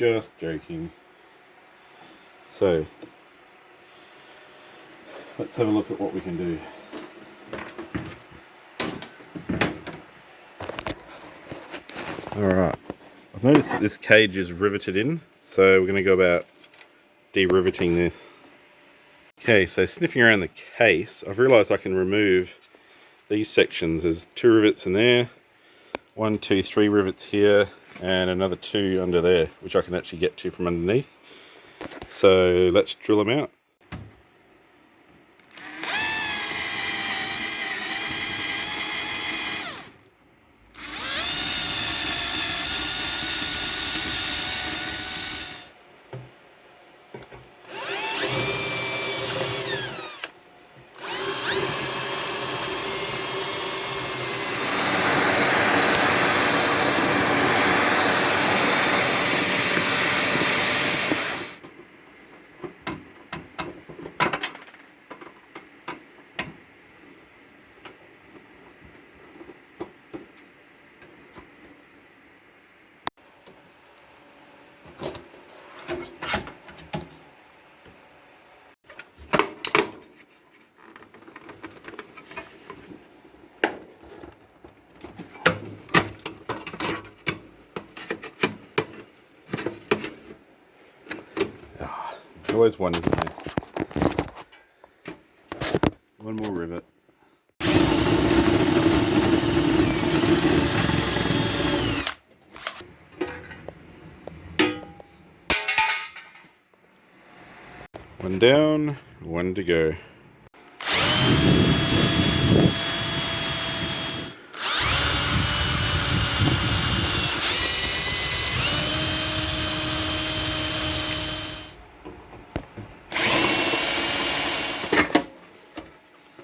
Just joking. So, let's have a look at what we can do. Alright, I've noticed that this cage is riveted in, so we're going to go about de-riveting this. Okay, so sniffing around the case, I've realised I can remove these sections. There's 2 rivets in there, 1, 2, 3 rivets here, and another 2 under there, which I can actually get to from underneath. So let's drill them out. There's always one, isn't there? One more rivet. One down, 1 to go.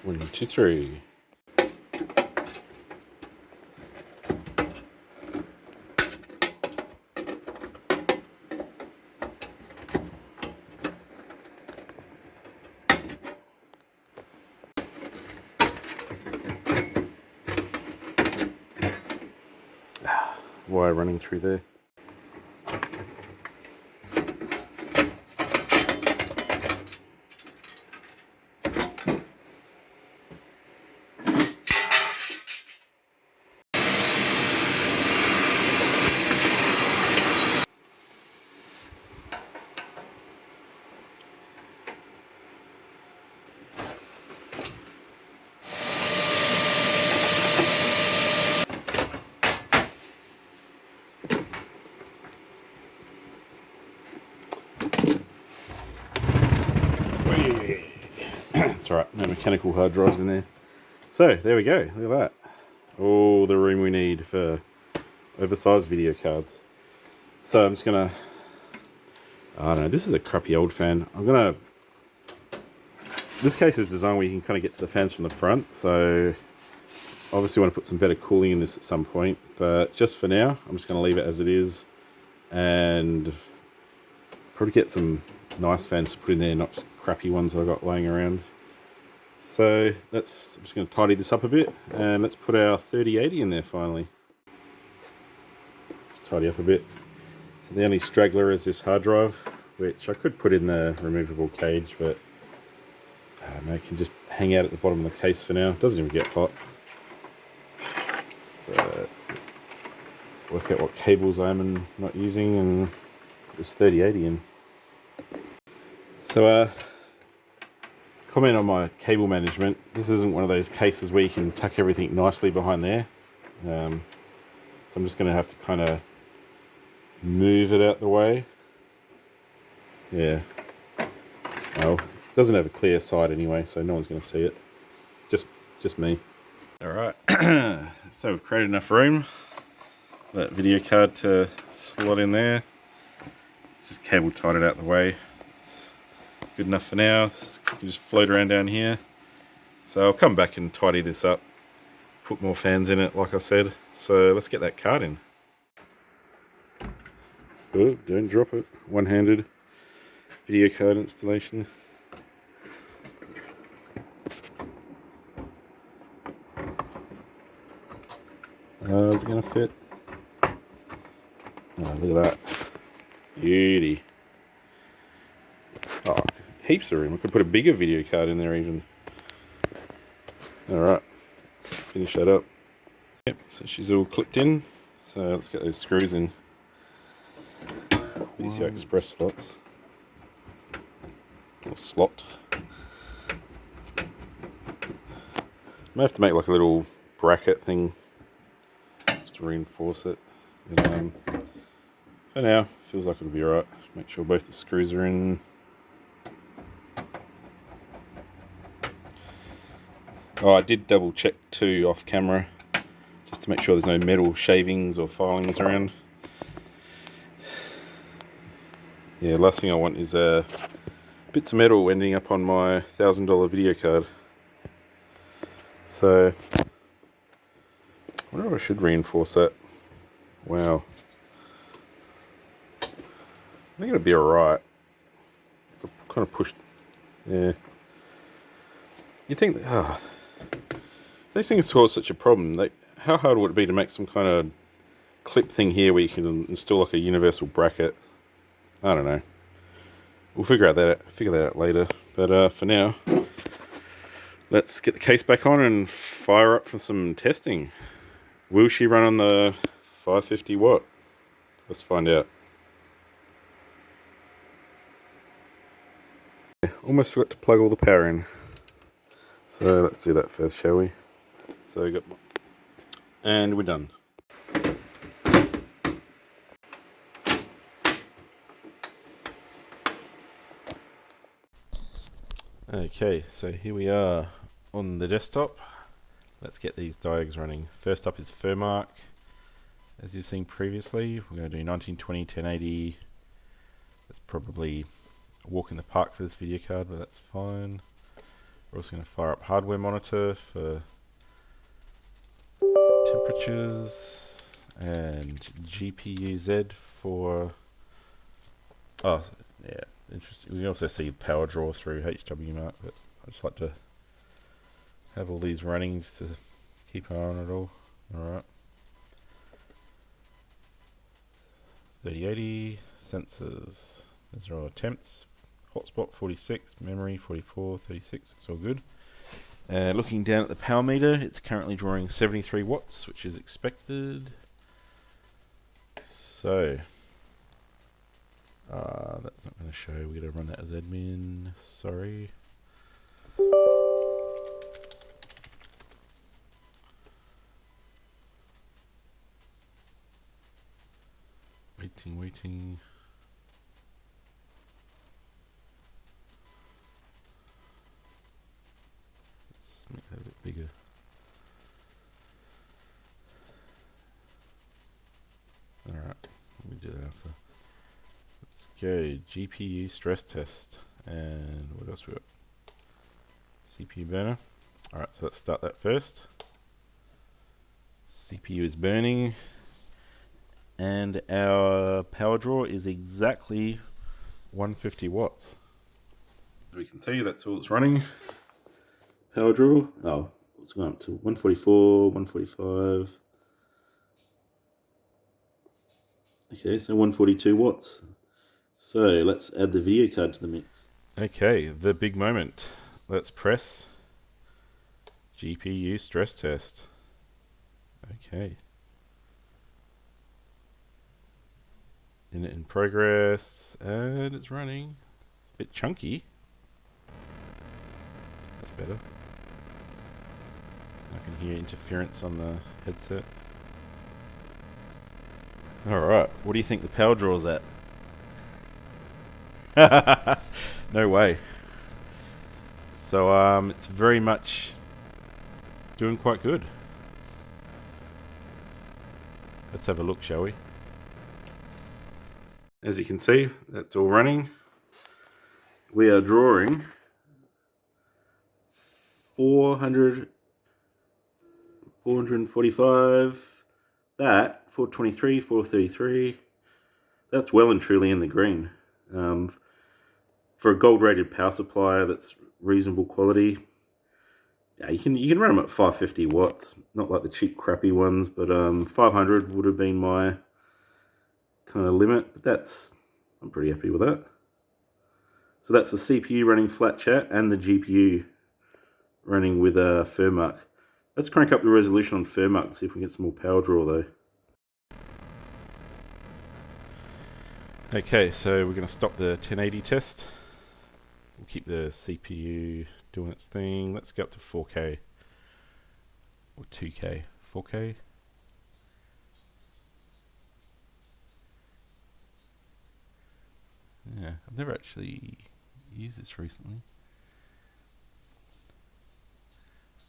One, 2, 3. Wire running through there. It's alright, no mechanical hard drives in there. So, there we go, look at that. All the room we need for oversized video cards. So I'm just gonna, I don't know, this is a crappy old fan. This case is designed where you can kind of get to the fans from the front, so obviously want to put some better cooling in this at some point, but just for now, I'm just gonna leave it as it is and probably get some nice fans to put in there, not crappy ones that I got laying around. So I'm just going to tidy this up a bit, and let's put our 3080 in there finally. Let's tidy up a bit. So the only straggler is this hard drive, which I could put in the removable cage, but I don't know, it can just hang out at the bottom of the case for now. It doesn't even get hot. So let's just work out what cables I am not using and put this 3080 in. So comment on my cable management. This isn't one of those cases where you can tuck everything nicely behind there. So I'm just going to have to kind of move it out the way. Yeah. Well, it doesn't have a clear side anyway, so no one's going to see it. Just me. Alright, so we've created enough room for that video card to slot in there. Just cable tied it out the way. It's good enough for now. You can just float around down here. So I'll come back and tidy this up, put more fans in it like I said. So let's get that card in. Oh, don't drop it. One-handed video card installation. Is it going to fit? Oh, look at that. Beauty. Oh, heaps of room. I could put a bigger video card in there even. Alright, let's finish that up. Yep, so she's all clipped in. So let's get those screws in. PCI Express slots. Or slot. I have to make like a little bracket thing just to reinforce it. And, for now, feels like it'll be alright. Make sure both the screws are in. Oh, I did double check too off camera, just to make sure there's no metal shavings or filings around. Yeah, last thing I want is bits of metal ending up on my $1,000 video card. So, I wonder if I should reinforce that. Wow. I think it'll be alright. Kind of pushed. Yeah. You think that, these things cause such a problem. How hard would it be to make some kind of clip thing here where you can install like a universal bracket? I don't know. We'll figure that out later. But for now, let's get the case back on and fire up for some testing. Will she run on the 550 watt? Let's find out. Almost forgot to plug all the power in. So let's do that first, shall we? So we got, and we're done. Okay, so here we are on the desktop. Let's get these diodes running. First up is Furmark. As you've seen previously, we're going to do 1920, 1080. That's probably a walk in the park for this video card, but that's fine. We're also going to fire up hardware monitor for temperatures and GPU Z for, oh yeah, interesting. We can also see power draw through HWMark, but I just like to have all these running just to keep an eye on it all. Alright. 3080 sensors. Those are all attempts. Hotspot 46, memory 44, 36. It's all good. Looking down at the power meter, it's currently drawing 73 watts, which is expected. So, that's not going to show. We're going to run that as admin. Sorry. Waiting. Let's make that a bit bigger. Alright, we do that after. Let's go GPU stress test. And what else we got? CPU burner. Alright, so let's start that first. CPU is burning. And our power draw is exactly 150 watts. As we can see, that's all it's running. Power draw. Oh, it's going up to 144, 145. Okay, so 142 watts. So let's add the video card to the mix. Okay, the big moment. Let's press GPU stress test. Okay. In progress, and it's running. It's a bit chunky. That's better. I can hear interference on the headset. Alright, what do you think the power draw's at? No way. So it's very much doing quite good. Let's have a look, shall we? As you can see, that's all running. We are drawing 445, that 423, 433. That's well and truly in the green. For a gold rated power supply that's reasonable quality, yeah, you can run them at 550 watts, not like the cheap crappy ones, but 500 would have been my kind of limit, but that's I'm pretty happy with that. So that's the CPU running flat chat and the GPU running with Firmark. Let's crank up the resolution on Firmark and see if we can get some more power draw though. Okay, so we're going to stop the 1080 test. We'll keep the CPU doing its thing. Let's go up to 4K or 2K. 4K. Yeah, I've never actually used this recently.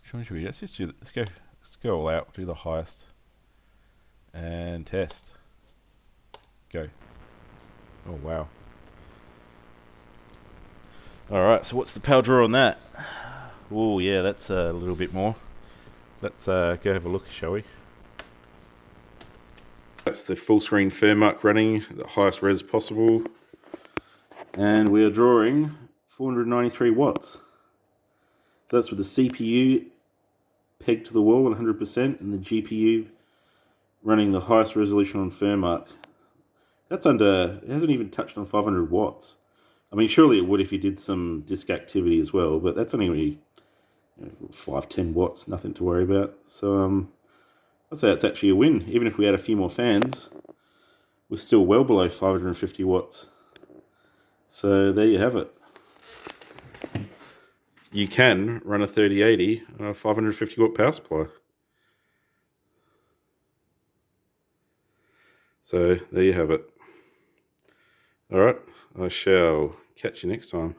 Which one should we? Let's just do. Let's go all out. Do the highest and test. Go. Oh wow. All right. So what's the power draw on that? Oh yeah, that's a little bit more. Let's go have a look, shall we? That's the full screen Firmark running at the highest res possible. And we are drawing 493 watts. So that's with the CPU pegged to the wall at 100% and the GPU running the highest resolution on Firmark. That's under, it hasn't even touched on 500 watts. I mean, surely it would if you did some disk activity as well, but that's only really 5-10 watts, nothing to worry about. So I'd say that's actually a win. Even if we had a few more fans, we're still well below 550 watts. So there you have it. You can run a 3080 on a 550 watt power supply. So there you have it. Alright, I shall catch you next time.